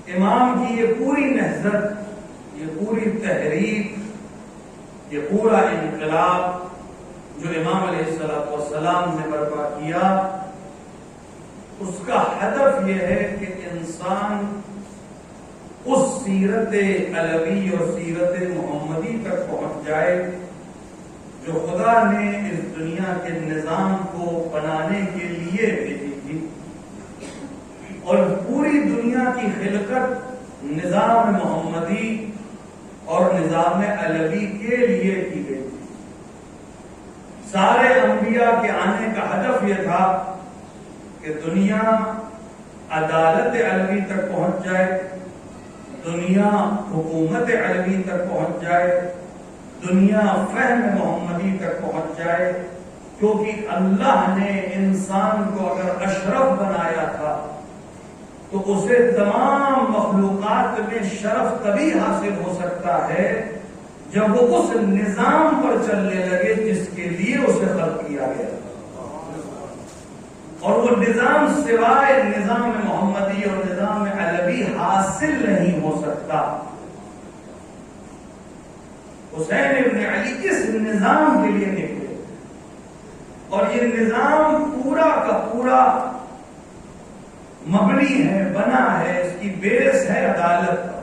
امام کی یہ پوری نہضت، یہ پوری تحریک، یہ پورا انقلاب جو امام علیہ السلام نے برپا کیا، اس کا ہدف یہ ہے کہ انسان اس سیرت علوی اور سیرت محمدی تک پہنچ جائے جو خدا نے اس دنیا کے نظام کو بنانے کے لیے بھیجی تھی، اور پوری دنیا کی خلقت نظام محمدی اور نظام علوی کے لیے کی گئی تھی۔ سارے انبیاء کے آنے کا ہدف یہ تھا کہ دنیا عدالت علوی تک پہنچ جائے، دنیا حکومت علوی تک پہنچ جائے، دنیا فہم محمدی تک پہنچ جائے، کیونکہ اللہ نے انسان کو اگر اشرف بنایا تھا تو اسے تمام مخلوقات میں شرف تبھی حاصل ہو سکتا ہے جب وہ اس نظام پر چلنے لگے جس کے لیے اسے خلق کیا گیا، اور وہ نظام سوائے نظام محمدی اور نظام علوی حاصل نہیں ہو سکتا۔ حسین ابن علی اس نظام کے لیے نکلے، اور یہ نظام پورا کا پورا مبنی ہے، بنا ہے، اس کی بیس ہے عدالت پر،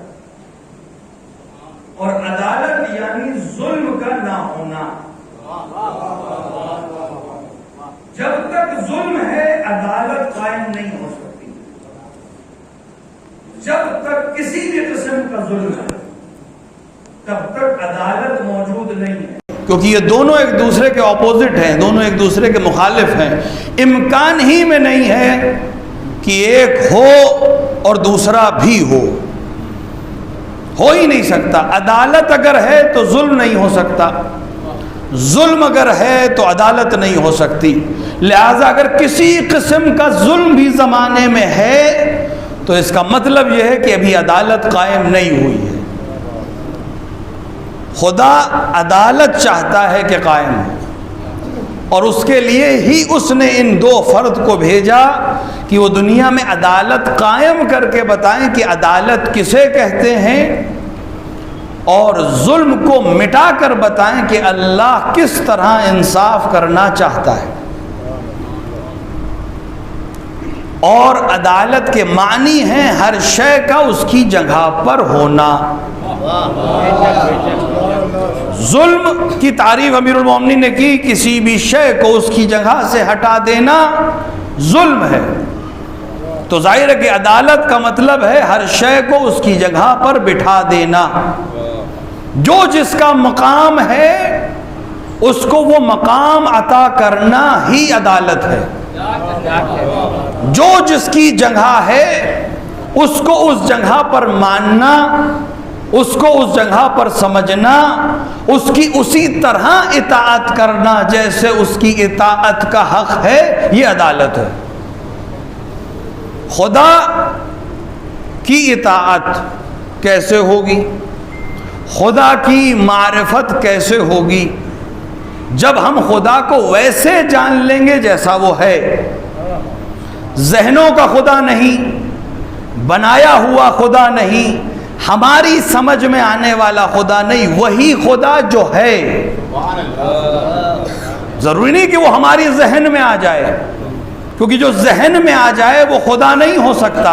اور عدالت یعنی ظلم کا نہ ہونا۔ جب تک ظلم ہے عدالت قائم نہیں ہو سکتی، جب تک کسی بھی قسم کا ظلم ہے تب تک عدالت موجود نہیں ہے، کیونکہ یہ دونوں ایک دوسرے کے اپوزٹ ہیں، دونوں ایک دوسرے کے مخالف ہیں۔ امکان ہی میں نہیں ہے کہ ایک ہو اور دوسرا بھی ہو ہی نہیں سکتا۔ عدالت اگر ہے تو ظلم نہیں ہو سکتا، ظلم اگر ہے تو عدالت نہیں ہو سکتی۔ لہذا اگر کسی قسم کا ظلم بھی زمانے میں ہے تو اس کا مطلب یہ ہے کہ ابھی عدالت قائم نہیں ہوئی ہے۔ خدا عدالت چاہتا ہے کہ قائم ہو، اور اس کے لیے ہی اس نے ان دو فرد کو بھیجا کہ وہ دنیا میں عدالت قائم کر کے بتائیں کہ عدالت کسے کہتے ہیں، اور ظلم کو مٹا کر بتائیں کہ اللہ کس طرح انصاف کرنا چاہتا ہے۔ اور عدالت کے معنی ہیں ہر شے کا اس کی جگہ پر ہونا۔ ظلم کی تعریف امیر المومنین نے کی، کسی بھی شے کو اس کی جگہ سے ہٹا دینا ظلم ہے۔ تو ظاہر ہے کہ عدالت کا مطلب ہے ہر شے کو اس کی جگہ پر بٹھا دینا۔ جو جس کا مقام ہے اس کو وہ مقام عطا کرنا ہی عدالت ہے۔ جو جس کی جگہ ہے اس کو اس جگہ پر ماننا، اس کو اس جگہ پر سمجھنا، اس کی اسی طرح اطاعت کرنا جیسے اس کی اطاعت کا حق ہے، یہ عدالت ہے۔ خدا کی اطاعت کیسے ہوگی؟ خدا کی معرفت کیسے ہوگی؟ جب ہم خدا کو ویسے جان لیں گے جیسا وہ ہے، ذہنوں کا خدا نہیں، بنایا ہوا خدا نہیں، ہماری سمجھ میں آنے والا خدا نہیں، وہی خدا جو ہے۔ ضروری نہیں کہ وہ ہماری ذہن میں آ جائے، کیونکہ جو ذہن میں آ جائے وہ خدا نہیں ہو سکتا۔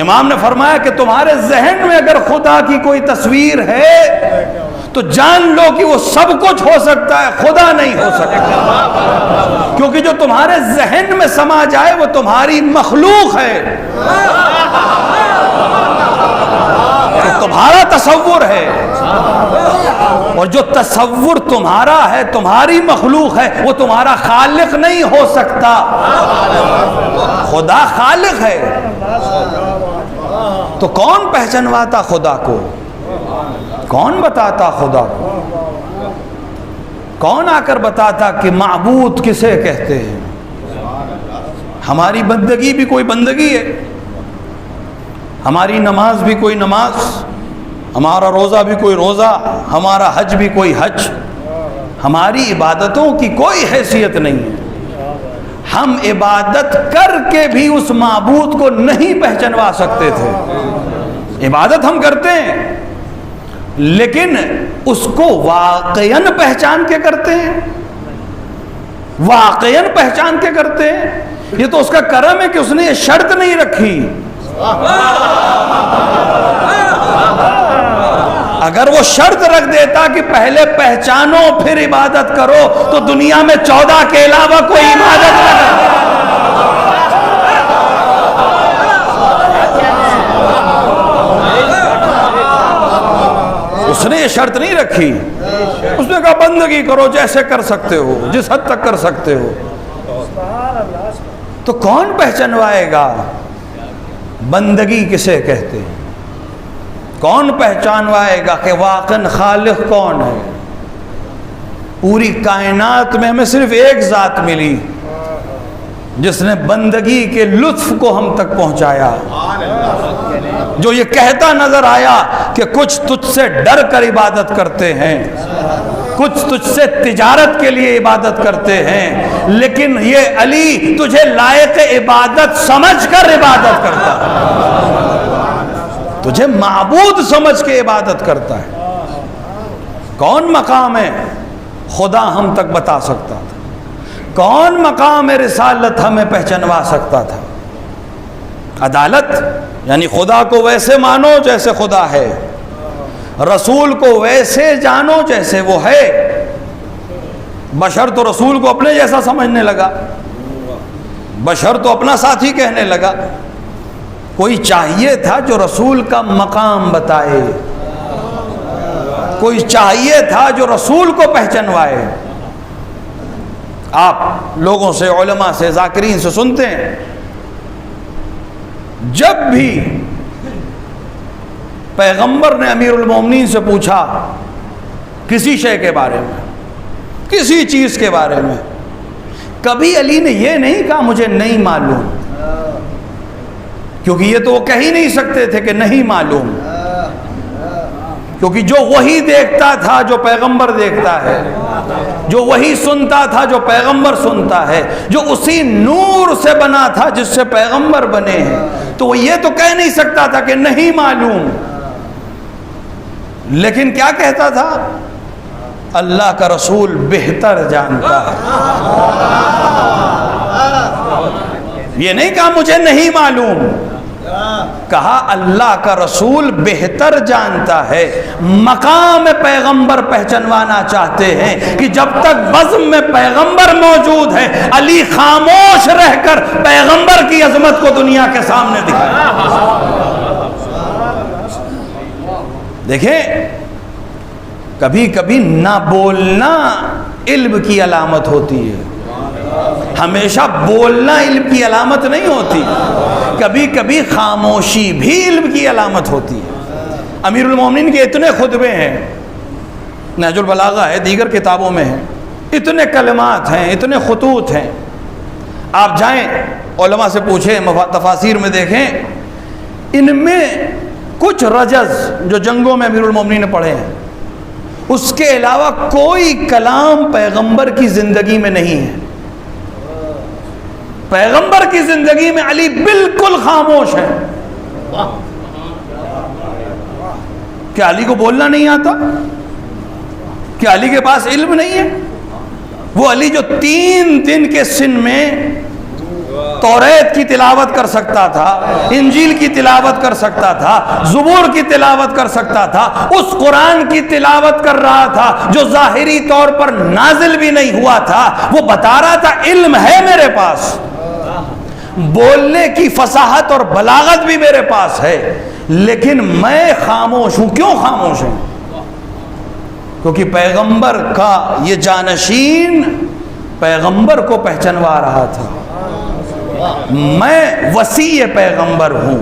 امام نے فرمایا کہ تمہارے ذہن میں اگر خدا کی کوئی تصویر ہے تو جان لو کہ وہ سب کچھ ہو سکتا ہے، خدا نہیں ہو سکتا، کیونکہ جو تمہارے ذہن میں سما جائے وہ تمہاری مخلوق ہے، تو تمہارا تصور ہے، اور جو تصور تمہارا ہے، تمہاری مخلوق ہے، وہ تمہارا خالق نہیں ہو سکتا۔ خدا خالق ہے، تو کون پہچنواتا خدا کو؟ کون بتاتا خدا کو؟ کون آ کر بتاتا کہ معبود کسے کہتے ہیں؟ ہماری بندگی بھی کوئی بندگی ہے، ہماری نماز بھی کوئی نماز، ہمارا روزہ بھی کوئی روزہ، ہمارا حج بھی کوئی حج، ہماری عبادتوں کی کوئی حیثیت نہیں ہے۔ ہم عبادت کر کے بھی اس معبود کو نہیں پہچانوا سکتے تھے۔ عبادت ہم کرتے ہیں لیکن اس کو واقعاً پہچان کے کرتے ہیں، واقعاً پہچان کے کرتے ہیں۔ یہ تو اس کا کرم ہے کہ اس نے یہ شرط نہیں رکھی۔ اگر وہ شرط رکھ دیتا کہ پہلے پہچانو پھر عبادت کرو تو دنیا میں 14 کے علاوہ کوئی عبادت نہ کرے۔ اس نے یہ شرط نہیں رکھی، اس نے کہا بندگی کرو جیسے کر سکتے ہو، جس حد تک کر سکتے ہو۔ تو کون پہچانوائے گا بندگی کسے کہتے ہیں؟ کون پہچانوائے گا کہ واقعاً خالق کون ہے؟ پوری کائنات میں ہمیں صرف ایک ذات ملی جس نے بندگی کے لطف کو ہم تک پہنچایا، جو یہ کہتا نظر آیا کہ کچھ تجھ سے ڈر کر عبادت کرتے ہیں، کچھ تجھ سے تجارت کے لیے عبادت کرتے ہیں، لیکن یہ علی تجھے لائق عبادت سمجھ کر عبادت کرتا ہے، تجھے معبود سمجھ کے عبادت کرتا ہے۔ کون مقام ہے خدا ہم تک بتا سکتا تھا؟ کون مقام رسالت ہمیں پہچانوا سکتا تھا؟ عدالت یعنی خدا کو ویسے مانو جیسے خدا ہے، رسول کو ویسے جانو جیسے وہ ہے۔ بشر تو رسول کو اپنے جیسا سمجھنے لگا، بشر تو اپنا ساتھی کہنے لگا۔ کوئی چاہیے تھا جو رسول کا مقام بتائے، کوئی چاہیے تھا جو رسول کو پہچانوائے۔ آپ لوگوں سے، علماء سے، ذاکرین سے سنتے ہیں، جب بھی پیغمبر نے امیر المومنین سے پوچھا کسی شے کے بارے میں، کسی چیز کے بارے میں، کبھی علی نے یہ نہیں کہا مجھے نہیں معلوم، کیونکہ یہ تو وہ کہہ ہی نہیں سکتے تھے کہ نہیں معلوم، کیونکہ جو وہی دیکھتا تھا جو پیغمبر دیکھتا ہے، جو وہی سنتا تھا جو پیغمبر سنتا ہے، جو اسی نور سے بنا تھا جس سے پیغمبر بنے ہیں، تو وہ یہ تو کہہ نہیں سکتا تھا کہ نہیں معلوم۔ لیکن کیا کہتا تھا؟ اللہ کا رسول بہتر جانتا ہے۔ یہ نہیں کہا مجھے نہیں معلوم، کہا اللہ کا رسول بہتر جانتا ہے۔ مقام پیغمبر پہچانوانا چاہتے ہیں کہ جب تک بزم میں پیغمبر موجود ہے، علی خاموش رہ کر پیغمبر کی عظمت کو دنیا کے سامنے دکھائے۔ دیکھیں، کبھی کبھی نہ بولنا علم کی علامت ہوتی ہے، ہمیشہ بولنا علم کی علامت نہیں ہوتی، کبھی کبھی خاموشی بھی علم کی علامت ہوتی ہے۔ امیر المومنین کے اتنے خطبے ہیں، نہج البلاغہ ہے، دیگر کتابوں میں ہیں، اتنے کلمات ہیں، اتنے خطوط ہیں۔ آپ جائیں علماء سے پوچھیں، تفاسیر میں دیکھیں، ان میں کچھ رجز جو جنگوں میں امیر المومنین نے پڑھے ہیں، اس کے علاوہ کوئی کلام پیغمبر کی زندگی میں نہیں ہے۔ پیغمبر کی زندگی میں علی بالکل خاموش ہے۔ کیا علی کو بولنا نہیں آتا؟ کیا علی کے پاس علم نہیں ہے؟ وہ علی جو 3 دن کے سن میں توریت کی تلاوت کر سکتا تھا، انجیل کی تلاوت کر سکتا تھا، زبور کی تلاوت کر سکتا تھا، اس قرآن کی تلاوت کر رہا تھا جو ظاہری طور پر نازل بھی نہیں ہوا تھا، وہ بتا رہا تھا علم ہے میرے پاس، بولنے کی فصاحت اور بلاغت بھی میرے پاس ہے، لیکن میں خاموش ہوں۔ کیوں خاموش ہوں؟ کیونکہ پیغمبر کا یہ جانشین پیغمبر کو پہچانوا رہا تھا۔ میں وصی پیغمبر ہوں،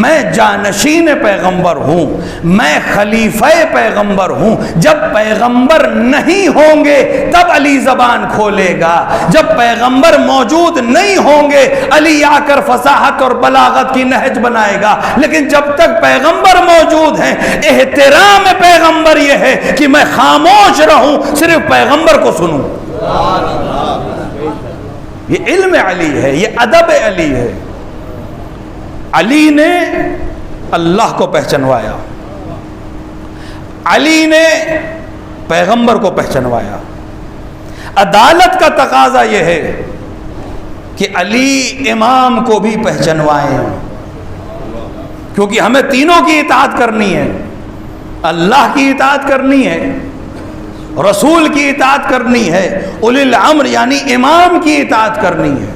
میں جانشین پیغمبر ہوں، میں خلیفہ پیغمبر ہوں۔ جب پیغمبر نہیں ہوں گے تب علی زبان کھولے گا، جب پیغمبر موجود نہیں ہوں گے علی آ کر فصاحت اور بلاغت کی نہج بنائے گا۔ لیکن جب تک پیغمبر موجود ہیں، احترام پیغمبر یہ ہے کہ میں خاموش رہوں، صرف پیغمبر کو سنوں۔ یہ علم علی ہے، یہ ادب علی ہے۔ علی نے اللہ کو پہچنوایا، علی نے پیغمبر کو پہچنوایا۔ عدالت کا تقاضا یہ ہے کہ علی امام کو بھی پہچنوائیں، کیونکہ ہمیں تینوں کی اطاعت کرنی ہے، اللہ کی اطاعت کرنی ہے، رسول کی اطاعت کرنی ہے، اولی الامر یعنی امام کی اطاعت کرنی ہے۔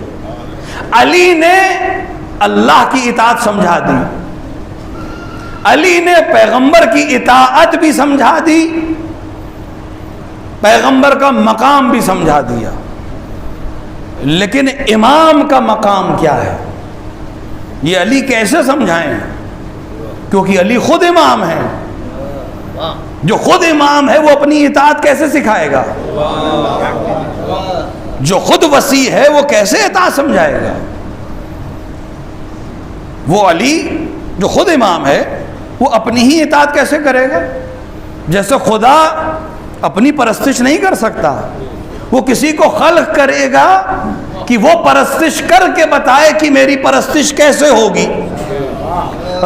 علی نے اللہ کی اطاعت سمجھا دی، علی نے پیغمبر کی اطاعت بھی سمجھا دی، پیغمبر کا مقام بھی سمجھا دیا۔ لیکن امام کا مقام کیا ہے، یہ علی کیسے سمجھائیں؟ کیونکہ علی خود امام ہے، جو خود امام ہے وہ اپنی اطاعت کیسے سکھائے گا؟ جو خود وسیع ہے وہ کیسے اطاعت سمجھائے گا؟ وہ علی جو خود امام ہے وہ اپنی ہی اطاعت کیسے کرے گا؟ جیسے خدا اپنی پرستش نہیں کر سکتا، وہ کسی کو خلق کرے گا کہ وہ پرستش کر کے بتائے کہ میری پرستش کیسے ہوگی۔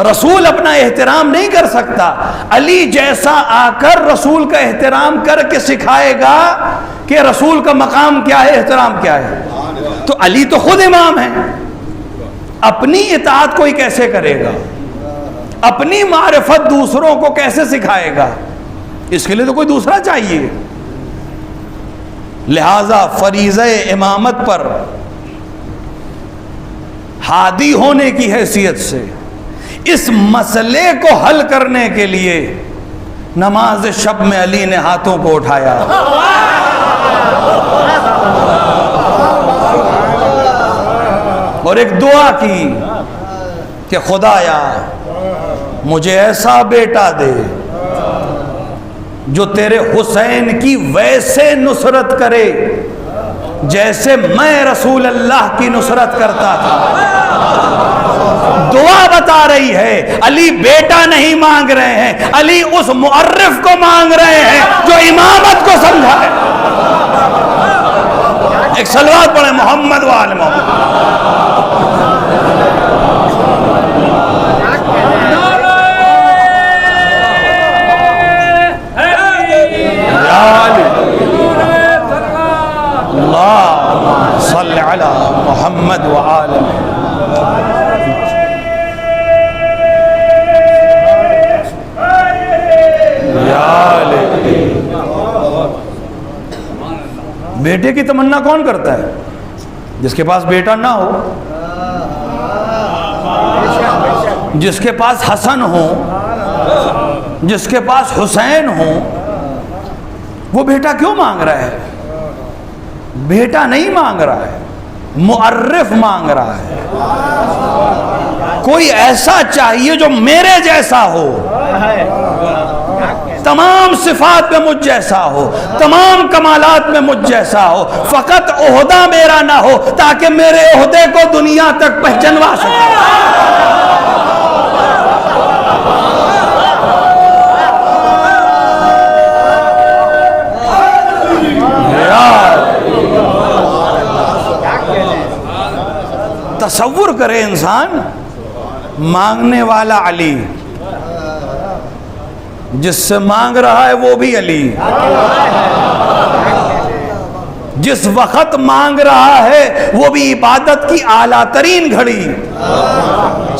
رسول اپنا احترام نہیں کر سکتا، علی جیسا آ کر رسول کا احترام کر کے سکھائے گا کہ رسول کا مقام کیا ہے، احترام کیا ہے۔ تو علی تو خود امام ہے، اپنی اطاعت کوئی کیسے کرے گا؟ اپنی معرفت دوسروں کو کیسے سکھائے گا؟ اس کے لیے تو کوئی دوسرا چاہیے۔ لہذا فریضہ امامت پر ہادی ہونے کی حیثیت سے اس مسئلے کو حل کرنے کے لیے نماز شب میں علی نے ہاتھوں کو اٹھایا، اور ایک دعا کی کہ خدایا مجھے ایسا بیٹا دے جو تیرے حسین کی ویسے نصرت کرے جیسے میں رسول اللہ کی نصرت کرتا تھا۔ دعا بتا رہی ہے علی بیٹا نہیں مانگ رہے ہیں، علی اس معرف کو مانگ رہے ہیں جو امامت کو سمجھائے۔ ایک صلوات پڑھیں محمد وآل محمد۔ اللہم صل علی محمد وآل بیٹے کی تمنا کون کرتا ہے؟ جس کے پاس بیٹا نہ ہو، جس کے پاس حسن ہو، جس کے پاس حسین ہو، وہ بیٹا کیوں مانگ رہا ہے؟ بیٹا نہیں مانگ رہا ہے، معرف مانگ رہا ہے۔ کوئی ایسا چاہیے جو میرے جیسا ہو، تمام صفات میں مجھ جیسا ہو، تمام کمالات میں مجھ جیسا ہو، فقط عہدہ میرا نہ ہو تاکہ میرے عہدے کو دنیا تک پہچنوا سکے۔ تصور کرے انسان، مانگنے والا علی، جس سے مانگ رہا ہے وہ بھی علی، جس وقت مانگ رہا ہے وہ بھی عبادت کی اعلیٰ ترین گھڑی،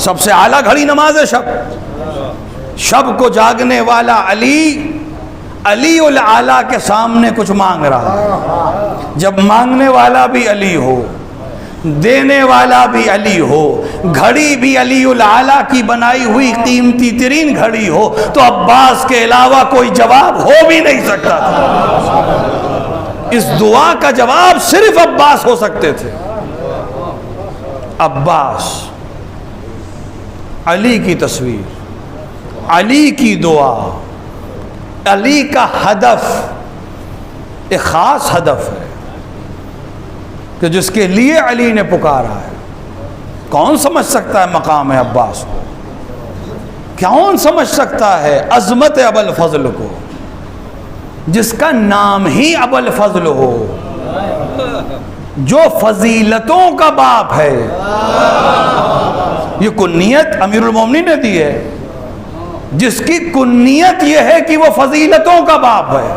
سب سے اعلیٰ گھڑی نماز شب، شب کو جاگنے والا علی، علی الاعلیٰ کے سامنے کچھ مانگ رہا ہے۔ جب مانگنے والا بھی علی ہو، دینے والا بھی علی ہو، گھڑی بھی علی الاعلیٰ کی بنائی ہوئی قیمتی ترین گھڑی ہو، تو عباس کے علاوہ کوئی جواب ہو بھی نہیں سکتا تھا۔ اس دعا کا جواب صرف عباس ہو سکتے تھے۔ عباس، علی کی تصویر، علی کی دعا، علی کا ہدف ایک خاص ہدف ہے کہ جس کے لیے علی نے پکارا ہے۔ کون سمجھ سکتا ہے مقام عباس کو؟ کون سمجھ سکتا ہے عظمت ابوالفضل کو، جس کا نام ہی ابوالفضل ہو؟ جو فضیلتوں کا باپ ہے. یہ کنیت امیر المومنین نے دی ہے، جس کی کنیت یہ ہے کہ وہ فضیلتوں کا باپ ہے.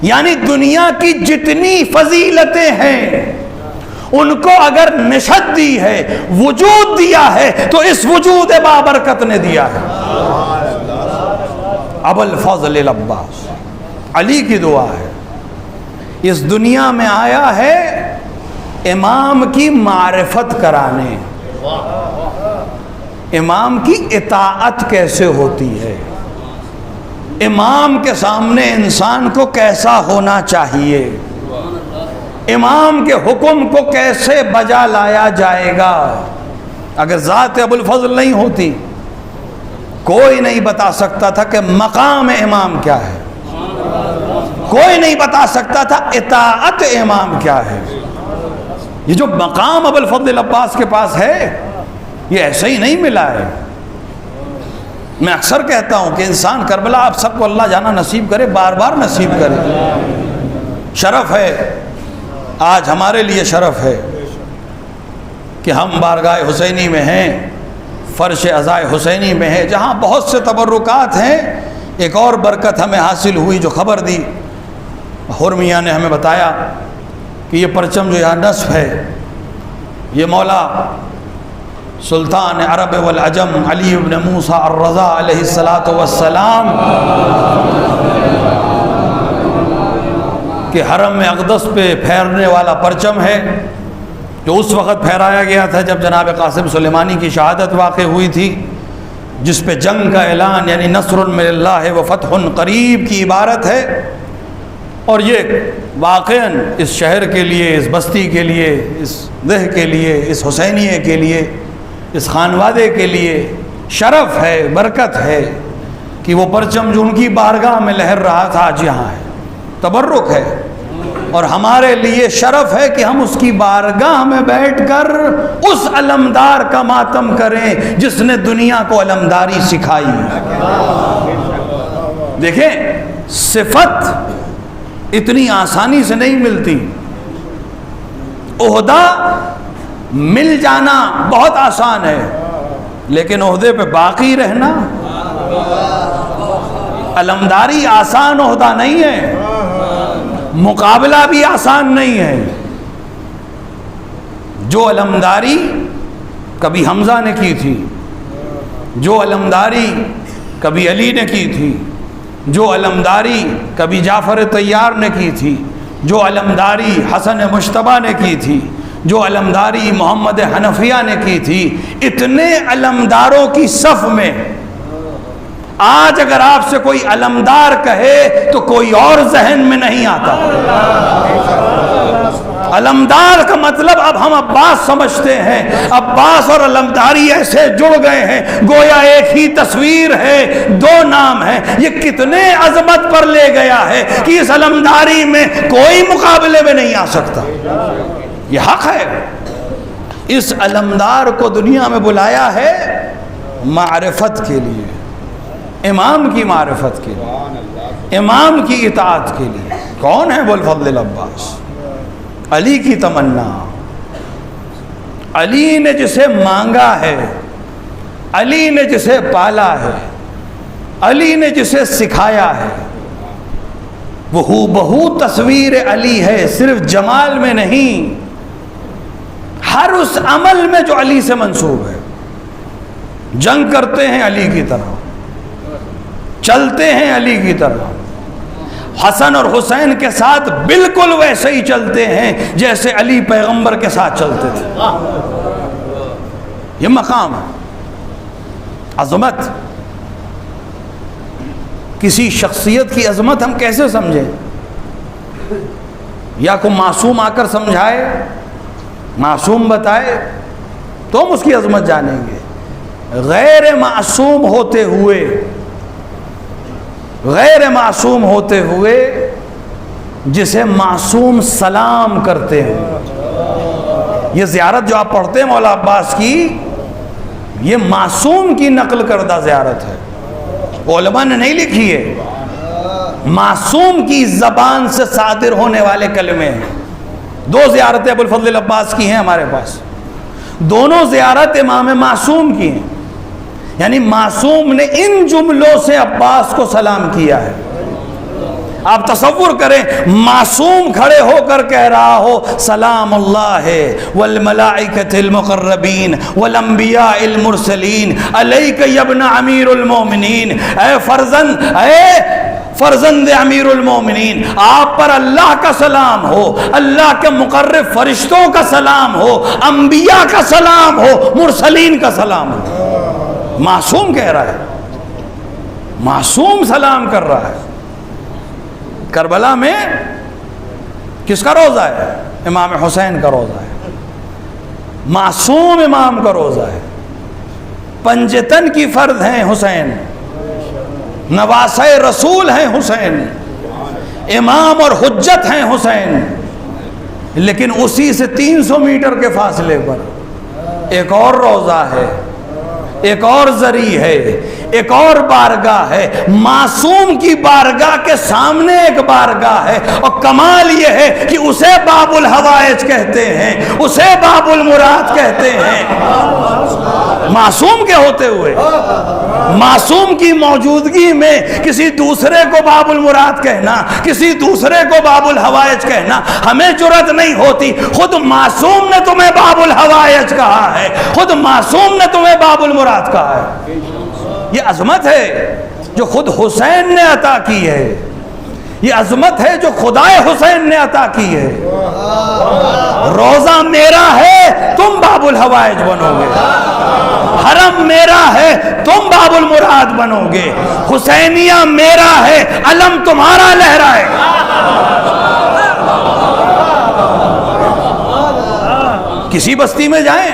یعنی دنیا کی جتنی فضیلتیں ہیں ان کو اگر نشت دی ہے، وجود دیا ہے، تو اس وجود بابرکت نے دیا ہے. ابوالفضل العباس، علی کی دعا ہے. اس دنیا میں آیا ہے امام کی معرفت کرانے، امام کی اطاعت کیسے ہوتی ہے، امام کے سامنے انسان کو کیسا ہونا چاہیے، امام کے حکم کو کیسے بجا لایا جائے گا. اگر ذات ابوالفضل نہیں ہوتی کوئی نہیں بتا سکتا تھا کہ مقام امام کیا ہے، کوئی نہیں بتا سکتا تھا اطاعت امام کیا ہے. یہ جو مقام ابوالفضل العباس کے پاس ہے یہ ایسا ہی نہیں ملا ہے. میں اکثر کہتا ہوں کہ انسان کربلا آپ سب کو اللہ جانا نصیب کرے، بار بار نصیب کرے. شرف ہے، آج ہمارے لیے شرف ہے کہ ہم بارگاہ حسینی میں ہیں، فرش عزائے حسینی میں ہیں، جہاں بہت سے تبرکات ہیں. ایک اور برکت ہمیں حاصل ہوئی جو خبر دی حرمیہ نے ہمیں بتایا کہ یہ پرچم جو یہاں نصب ہے یہ مولا سلطان عرب والعجم علی بن موسیٰ الرضا علیہ السلام کہ حرم اقدس پہ پھیرنے والا پرچم ہے، جو اس وقت پھیرایا گیا تھا جب جناب قاسم سلیمانی کی شہادت واقع ہوئی تھی، جس پہ جنگ کا اعلان یعنی نصر من اللہ و فتح قریب کی عبارت ہے. اور یہ واقعاً اس شہر کے لیے، اس بستی کے لیے، اس دہ کے لیے، اس حسینیے کے لیے، اس خانوادے کے لیے شرف ہے، برکت ہے کہ وہ پرچم جو ان کی بارگاہ میں لہر رہا تھا آج یہاں ہے. تبرک ہے، اور ہمارے لیے شرف ہے کہ ہم اس کی بارگاہ میں بیٹھ کر اس علمدار کا ماتم کریں جس نے دنیا کو علمداری سکھائی. دیکھیں صفت اتنی آسانی سے نہیں ملتی. عہدہ مل جانا بہت آسان ہے، لیکن عہدے پہ باقی رہنا، علمداری آسان عہدہ نہیں ہے، مقابلہ بھی آسان نہیں ہے. جو علمداری کبھی حمزہ نے کی تھی، جو علمداری کبھی علی نے کی تھی، جو علمداری کبھی جعفر طیار نے کی تھی، جو علمداری حسن مجتبیٰ نے کی تھی، جو علمداری محمد حنفیہ نے کی تھی، اتنے علمداروں کی صف میں آج اگر آپ سے کوئی علمدار کہے تو کوئی اور ذہن میں نہیں آتا. علمدار کا مطلب اب ہم عباس سمجھتے ہیں. عباس اور علمداری ایسے جڑ گئے ہیں گویا ایک ہی تصویر ہے، دو نام ہیں. یہ کتنے عظمت پر لے گیا ہے کہ اس علمداری میں کوئی مقابلے میں نہیں آ سکتا. یہ حق ہے. اس علمدار کو دنیا میں بلایا ہے معرفت کے لیے، امام کی معرفت کے لیے، امام کی اطاعت کے لیے. کون ہے ابوالفضل العباس؟ علی کی تمنا. علی نے جسے مانگا ہے، علی نے جسے پالا ہے، علی نے جسے سکھایا ہے، وہ ہو بہو تصویر علی ہے، صرف جمال میں نہیں، ہر اس عمل میں جو علی سے منسوب ہے. جنگ کرتے ہیں علی کی طرح، چلتے ہیں علی کی طرح، حسن اور حسین کے ساتھ بالکل ویسے ہی چلتے ہیں جیسے علی پیغمبر کے ساتھ چلتے تھے. یہ مقام ہے، عظمت. کسی شخصیت کی عظمت ہم کیسے سمجھیں؟ یا کوئی معصوم آ کر سمجھائے، معصوم بتائے تو ہم اس کی عظمت جانیں گے. غیر معصوم ہوتے ہوئے، غیر معصوم ہوتے ہوئے جسے معصوم سلام کرتے ہیں. یہ زیارت جو آپ پڑھتے ہیں مولا عباس کی، یہ معصوم کی نقل کردہ زیارت ہے، علماء نے نہیں لکھی ہے. معصوم کی زبان سے صادر ہونے والے کلمے ہیں. دو زیارتیں ابوالفضل العباس کی ہیں ہمارے پاس، دونوں زیارت امام معصوم کی ہیں، یعنی معصوم نے ان جملوں سے عباس کو سلام کیا ہے۔ آپ تصور کریں معصوم کھڑے ہو کر کہہ رہا ہو سلام اللہ والملائکۃ المقربین والانبیاء المرسلین علیک یا ابن امیر المومنین، اے فرزند امیر المومنین، آپ پر اللہ کا سلام ہو، اللہ کے مقرب فرشتوں کا سلام ہو، انبیاء کا سلام ہو، مرسلین کا سلام ہو۔ معصوم کہہ رہا ہے، معصوم سلام کر رہا ہے۔ کربلا میں کس کا روزہ ہے؟ امام حسین کا روزہ ہے، معصوم امام کا روزہ ہے، پنجتن کی فرد ہیں حسین، نواسہ رسول ہیں حسین، امام اور حجت ہیں حسین، لیکن اسی سے 300 میٹر کے فاصلے پر ایک اور روزہ ہے، ایک اور ذریعہ ہے، ایک اور بارگاہ ہے، معصوم کی بارگاہ کے سامنے ایک بارگاہ ہے، اور کمال یہ ہے کہ اسے باب الحوائج کہتے ہیں، اسے باب المراد کہتے ہیں، معصوم کے ہوتے ہوئے، معصوم کی موجودگی میں کسی دوسرے کو باب المراد کہنا، کسی دوسرے کو باب الحوائج کہنا ہمیں جرأت نہیں ہوتی۔ خود معصوم نے تمہیں باب الحوائج کہا ہے، خود معصوم نے تمہیں باب المراد کہا ہے۔ یہ عظمت ہے جو خود حسین نے عطا کی ہے، یہ عظمت ہے جو خدائے حسین نے عطا کی ہے۔ روزہ میرا ہے تم باب الحوائج بنو گے، حرم میرا ہے تم باب المراد بنو گے، حسینیہ میرا ہے علم تمہارا لہرائے گا۔ کسی بستی میں جائیں،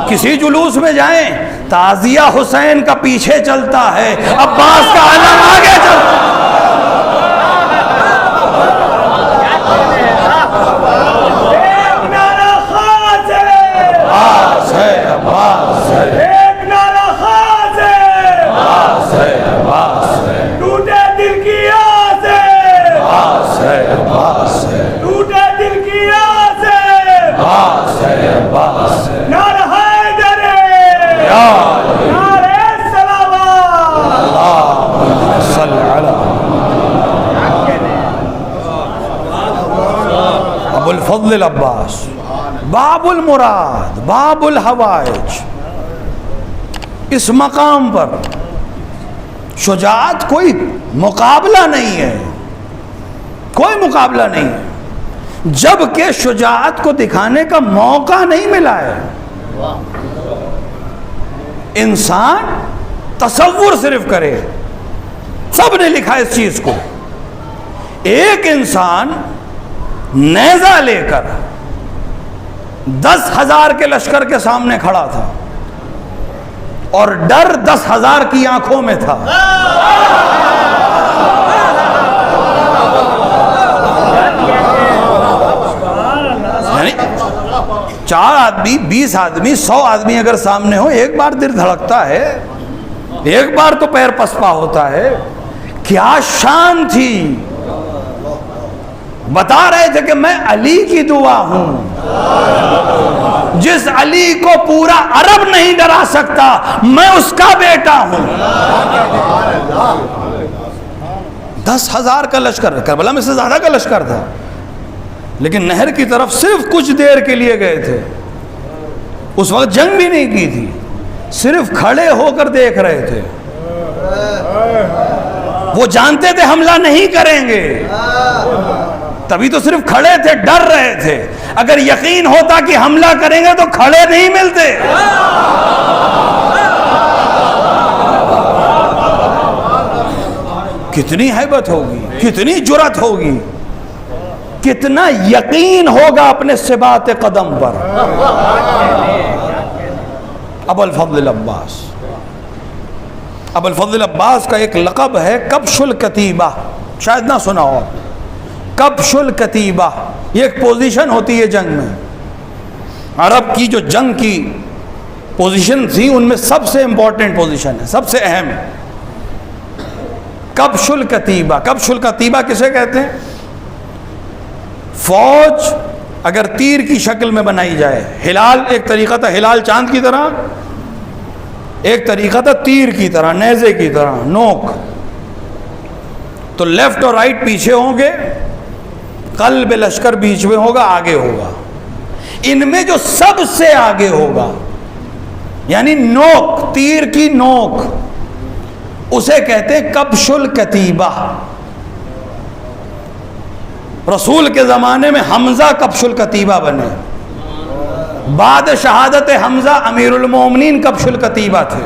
کسی جلوس میں جائیں، تعزیہ حسین کا پیچھے چلتا ہے، عباس کا علم آگے چلتا ہے۔ ابوالفضل العباس باب المراد، باب الحوائج، اس مقام پر شجاعت کوئی مقابلہ نہیں ہے، کوئی مقابلہ نہیں ہے، جبکہ شجاعت کو دکھانے کا موقع نہیں ملا ہے۔ انسان تصور صرف کرے، سب نے لکھا اس چیز کو، ایک انسان نیزہ لے کر 10,000 کے لشکر کے سامنے کھڑا تھا اور ڈر 10,000 کی آنکھوں میں تھا۔ یعنی 4 آدمی، 20 آدمی، 100 آدمی اگر سامنے ہو، ایک بار دل دھڑکتا ہے، ایک بار تو پیر پسپا ہوتا ہے۔ کیا شان تھی! بتا رہے تھے کہ میں علی کی دعا ہوں، جس علی کو پورا عرب نہیں ڈرا سکتا میں اس کا بیٹا ہوں۔ 10,000 کا لشکر، کربلا میں سے زیادہ کا لشکر تھا، لیکن نہر کی طرف صرف کچھ دیر کے لیے گئے تھے، اس وقت جنگ بھی نہیں کی تھی، صرف کھڑے ہو کر دیکھ رہے تھے۔ وہ جانتے تھے حملہ نہیں کریں گے، تبھی تو صرف کھڑے تھے، ڈر رہے تھے۔ اگر یقین ہوتا کہ حملہ کریں گے تو کھڑے نہیں ملتے۔ کتنی ہیبت ہوگی، کتنی جرأت ہوگی، کتنا یقین ہوگا اپنے ثبات قدم پر۔ ابوالفضل العباس، ابوالفضل العباس کا ایک لقب ہے کبش الکتیبہ، شاید نہ سنا ہو۔ کبش الکتیبہ یہ ایک پوزیشن ہوتی ہے جنگ میں، عرب کی جو جنگ کی پوزیشن تھی ان میں سب سے امپورٹنٹ پوزیشن ہے، سب سے اہم ہے کبش الکتیبہ۔ کبش الکتیبہ کسے کہتے ہیں؟ فوج اگر تیر کی شکل میں بنائی جائے، ہلال ایک طریقہ تھا ہلال چاند کی طرح، ایک طریقہ تھا تیر کی طرح، نیزے کی طرح نوک، تو لیفٹ اور رائٹ پیچھے ہوں گے، قلب لشکر بیچ میں ہوگا، آگے ہوگا۔ ان میں جو سب سے آگے ہوگا یعنی نوک، تیر کی نوک، اسے کہتے ہیں کبش الکتیبہ۔ رسول کے زمانے میں حمزہ کبش الکتیبہ بنے، بعد شہادت حمزہ امیر المومنین کبش الکتیبہ تھے۔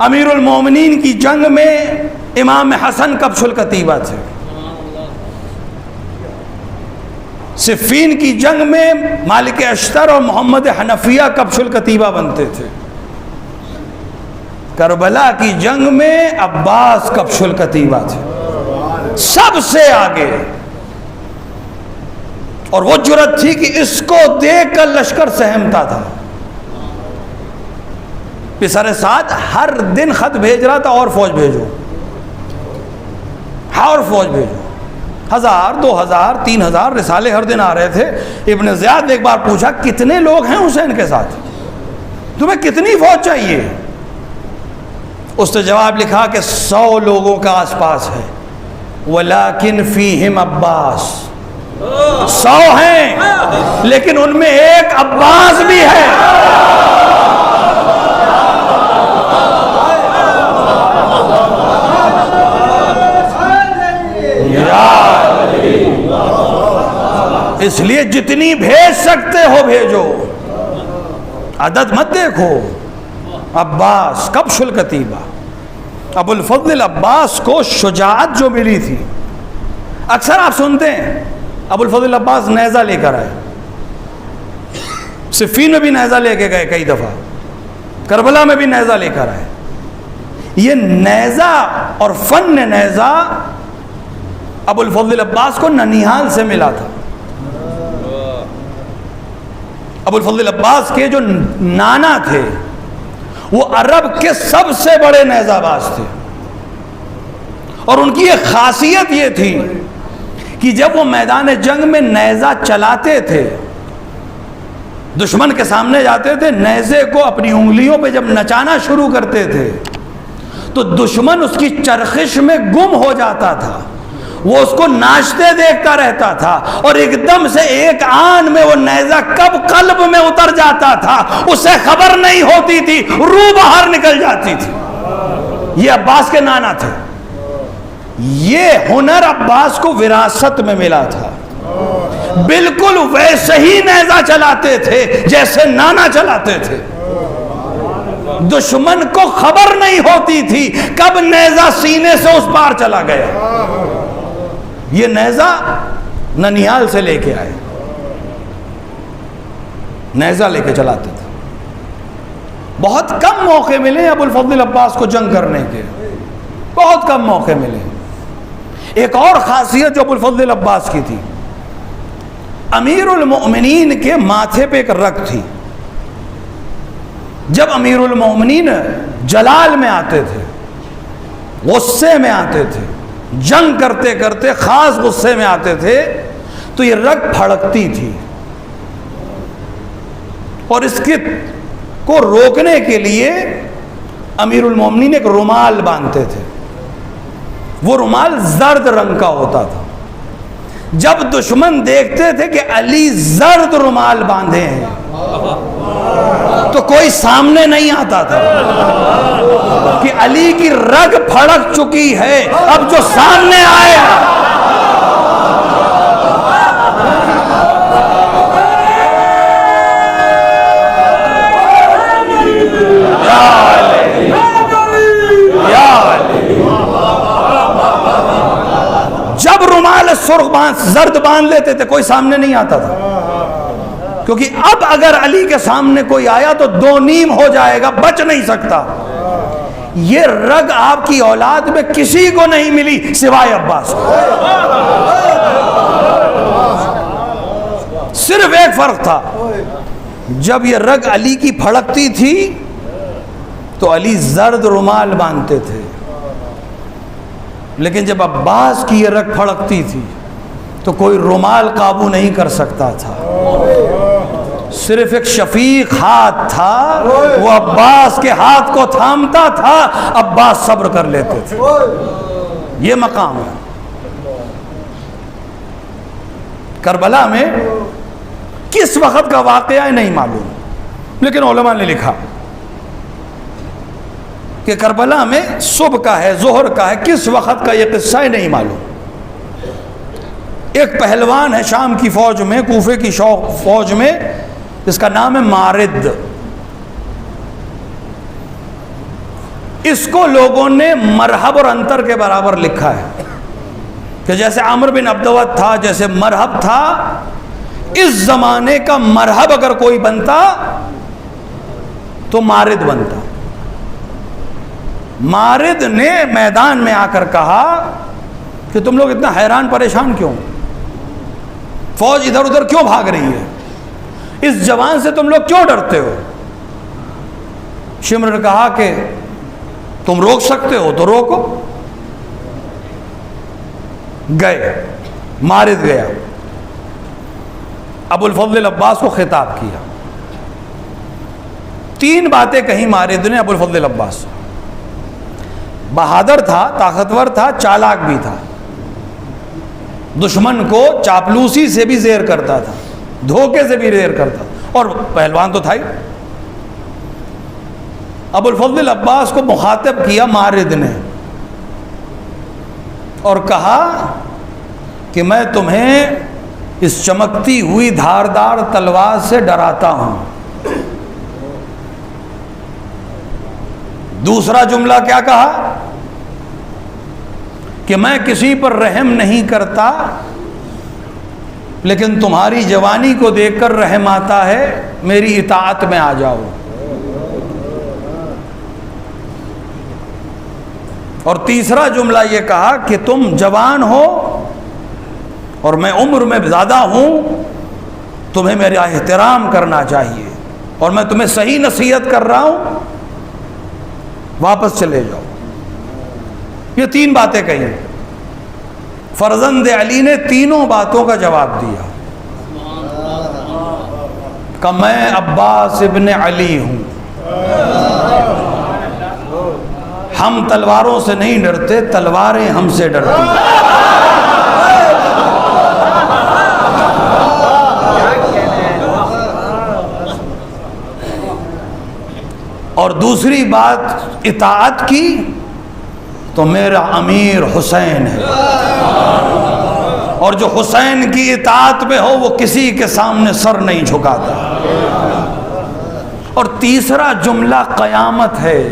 امیر المومنین کی جنگ میں امام حسن کبش الکتیبہ تھے۔ صفین کی جنگ میں مالک اشتر اور محمد حنفیہ کبش الکتیبہ بنتے تھے۔ کربلا کی جنگ میں عباس کبش الکتیبہ تھے، سب سے آگے۔ اور وہ جرأت تھی کہ اس کو دیکھ کر لشکر سہمتا تھا۔ پسر سعد ہر دن خط بھیج رہا تھا، اور فوج بھیجو، اور فوج بھیجو، 1000 2000 3000 رسالے ہر دن آ رہے تھے۔ ابن زیاد نے ایک بار پوچھا کتنے لوگ ہیں حسین کے ساتھ، تمہیں کتنی فوج چاہیے؟ اس نے جواب لکھا کہ 100 لوگوں کا آس پاس ہے، ولیکن فیہم عباس، 100 ہیں لیکن ان میں ایک عباس بھی ہے۔ اس لیے جتنی بھیج سکتے ہو بھیجو، عدد مت دیکھو۔ عباس کبش الکتیبہ، ابو الفضل عباس کو شجاعت جو ملی تھی، اکثر آپ سنتے ہیں ابو الفضل عباس نیزہ لے کر آئے، صفین میں بھی نیزہ لے کے گئے کئی دفعہ، کربلا میں بھی نیزہ لے کر آئے۔ یہ نیزہ اور فن نیزہ ابو الفضل عباس کو ننیہال سے ملا تھا۔ ابو الفضل عباس کے جو نانا تھے وہ عرب کے سب سے بڑے نیزہ باز تھے، اور ان کی ایک خاصیت یہ تھی کہ جب وہ میدان جنگ میں نیزہ چلاتے تھے، دشمن کے سامنے جاتے تھے، نیزے کو اپنی انگلیوں پہ جب نچانا شروع کرتے تھے تو دشمن اس کی چرخش میں گم ہو جاتا تھا، وہ اس کو ناچتے دیکھتا رہتا تھا، اور ایک دم سے ایک آن میں وہ نیزہ کب قلب میں اتر جاتا تھا اسے خبر نہیں ہوتی تھی، روح باہر نکل جاتی تھی۔ یہ عباس کے نانا تھے، یہ ہنر عباس کو وراثت میں ملا تھا، بالکل ویسے ہی نیزہ چلاتے تھے جیسے نانا چلاتے تھے۔ دشمن کو خبر نہیں ہوتی تھی کب نیزہ سینے سے اس پار چلا گیا۔ یہ نیزہ ننیال سے لے کے آئے، نیزہ لے کے چلاتے تھے۔ بہت کم موقع ملے ابو الفضل عباس کو جنگ کرنے کے، بہت کم موقع ملے۔ ایک اور خاصیت جو ابو الفضل عباس کی تھی، امیر المؤمنین کے ماتھے پہ ایک رگ تھی۔ جب امیر المؤمنین جلال میں آتے تھے، غصے میں آتے تھے، جنگ کرتے کرتے خاص غصے میں آتے تھے، تو یہ رگ پھڑکتی تھی، اور اس کو روکنے کے لیے امیر المومنین ایک رومال باندھتے تھے۔ وہ رومال زرد رنگ کا ہوتا تھا۔ جب دشمن دیکھتے تھے کہ علی زرد رومال باندھے ہیں تو کوئی سامنے نہیں آتا تھا کہ علی کی رگ پھڑک چکی ہے، اب جو سامنے آئے جب رومال سرخ زرد باندھ لیتے تھے کوئی سامنے نہیں آتا تھا، کیونکہ اب اگر علی کے سامنے کوئی آیا تو دو نیم ہو جائے گا، بچ نہیں سکتا۔ یہ رگ آپ کی اولاد میں کسی کو نہیں ملی سوائے عباس کو۔ صرف ایک فرق تھا، جب یہ رگ علی کی پھڑکتی تھی تو علی زرد رومال باندھتے تھے، لیکن جب عباس کی یہ رگ پھڑکتی تھی تو کوئی رومال قابو نہیں کر سکتا تھا، صرف ایک شفیق ہاتھ تھا، وہ عباس کے ہاتھ کو تھامتا تھا، عباس صبر کر لیتے تھے۔ یہ مقام ہے۔ کربلا میں کس وقت کا واقعہ ہے نہیں معلوم، لیکن علماء نے لکھا کہ کربلا میں صبح کا ہے، ظہر کا ہے، کس وقت کا یہ قصہ ہے نہیں معلوم۔ ایک پہلوان ہے شام کی فوج میں، کوفے کی فوج میں، اس کا نام ہے مارد۔ اس کو لوگوں نے مرحب اور انتر کے برابر لکھا ہے کہ جیسے عمرو بن عبدوت تھا، جیسے مرحب تھا، اس زمانے کا مرحب اگر کوئی بنتا تو مارد بنتا۔ مارد نے میدان میں آ کر کہا کہ تم لوگ اتنا حیران پریشان کیوں، فوج ادھر ادھر کیوں بھاگ رہی ہے، اس جوان سے تم لوگ کیوں ڈرتے ہو؟ شمر نے کہا کہ تم روک سکتے ہو تو روکو۔ گئے، مارد گیا، ابو الفضل عباس کو خطاب کیا، 3 باتیں کہیں مارد نے ابو الفضل عباس۔ بہادر تھا، طاقتور تھا، چالاک بھی تھا، دشمن کو چاپلوسی سے بھی زیر کرتا تھا، دھوکے سے بھی زیر کرتا، اور پہلوان تو تھا ہی۔ ابو الفضل عباس کو مخاطب کیا مارد نے اور کہا کہ میں تمہیں اس چمکتی ہوئی دھاردار تلوار سے ڈراتا ہوں۔ دوسرا جملہ کیا کہا کہ میں کسی پر رحم نہیں کرتا، لیکن تمہاری جوانی کو دیکھ کر رحم آتا ہے، میری اطاعت میں آ جاؤ۔ اور تیسرا جملہ یہ کہا کہ تم جوان ہو اور میں عمر میں زیادہ ہوں، تمہیں میرا احترام کرنا چاہیے، اور میں تمہیں صحیح نصیحت کر رہا ہوں، واپس چلے جاؤ۔ یہ 3 باتیں کہیں۔ فرزند علی نے تینوں باتوں کا جواب دیا کہ میں عباس ابن علی ہوں، ہم تلواروں سے نہیں ڈرتے، تلواریں ہم سے ڈرتی ہیں۔ اور دوسری بات اطاعت کی تو میرا امیر حسین ہے، اور جو حسین کی اطاعت میں ہو وہ کسی کے سامنے سر نہیں جھکاتا۔ اور تیسرا جملہ قیامت ہے،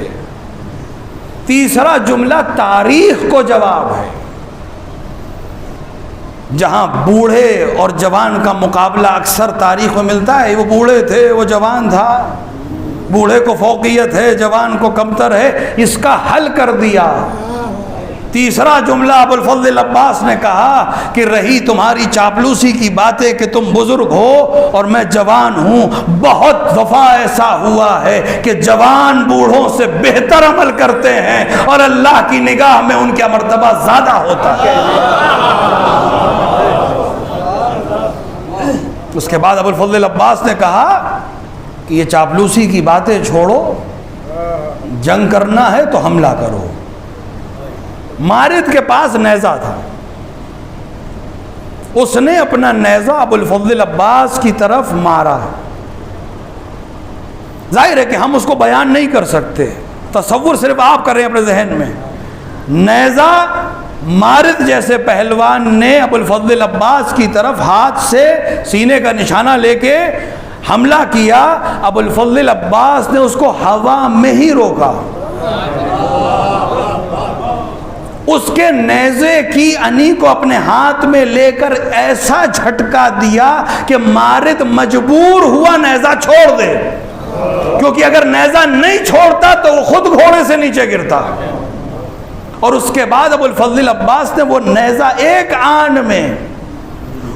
تیسرا جملہ تاریخ کو جواب ہے۔ جہاں بوڑھے اور جوان کا مقابلہ اکثر تاریخ میں ملتا ہے، وہ بوڑھے تھے، وہ جوان تھا، بوڑھے کو فوقیت ہے، جوان کو کمتر ہے، اس کا حل کر دیا۔ تیسرا جملہ ابو الفضل عباس نے کہا کہ رہی تمہاری چاپلوسی کی باتیں کہ تم بزرگ ہو اور میں جوان ہوں، بہت دفعہ ایسا ہوا ہے کہ جوان بوڑھوں سے بہتر عمل کرتے ہیں اور اللہ کی نگاہ میں ان کا مرتبہ زیادہ ہوتا ہے۔ اس کے بعد ابو الفضل عباس نے کہا کہ یہ چاپلوسی کی باتیں چھوڑو، جنگ کرنا ہے تو حملہ کرو۔ مارد کے پاس نیزہ تھا، اس نے اپنا نیزہ ابو الفضل عباس کی طرف مارا۔ ظاہر ہے کہ ہم اس کو بیان نہیں کر سکتے، تصور صرف آپ کریں اپنے ذہن میں۔ نیزہ مارد جیسے پہلوان نے ابو الفضل عباس کی طرف ہاتھ سے سینے کا نشانہ لے کے حملہ کیا، ابو الفضل عباس نے اس کو ہوا میں ہی روکا، اس کے نیزے کی انی کو اپنے ہاتھ میں لے کر ایسا جھٹکا دیا کہ مارد مجبور ہوا نیزہ چھوڑ دے، کیونکہ اگر نیزہ نہیں چھوڑتا تو وہ خود گھوڑے سے نیچے گرتا۔ اور اس کے بعد ابو الفضل عباس نے وہ نیزہ ایک آن میں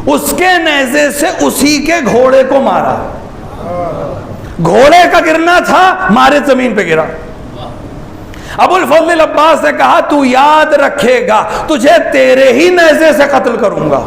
اس کے نیزے سے اسی کے گھوڑے کو مارا، گھوڑے کا گرنا تھا، مارد زمین پہ گرا۔ ابو الفضل عباس نے کہا تو یاد رکھے گا، تجھے تیرے ہی نیزے سے قتل کروں گا۔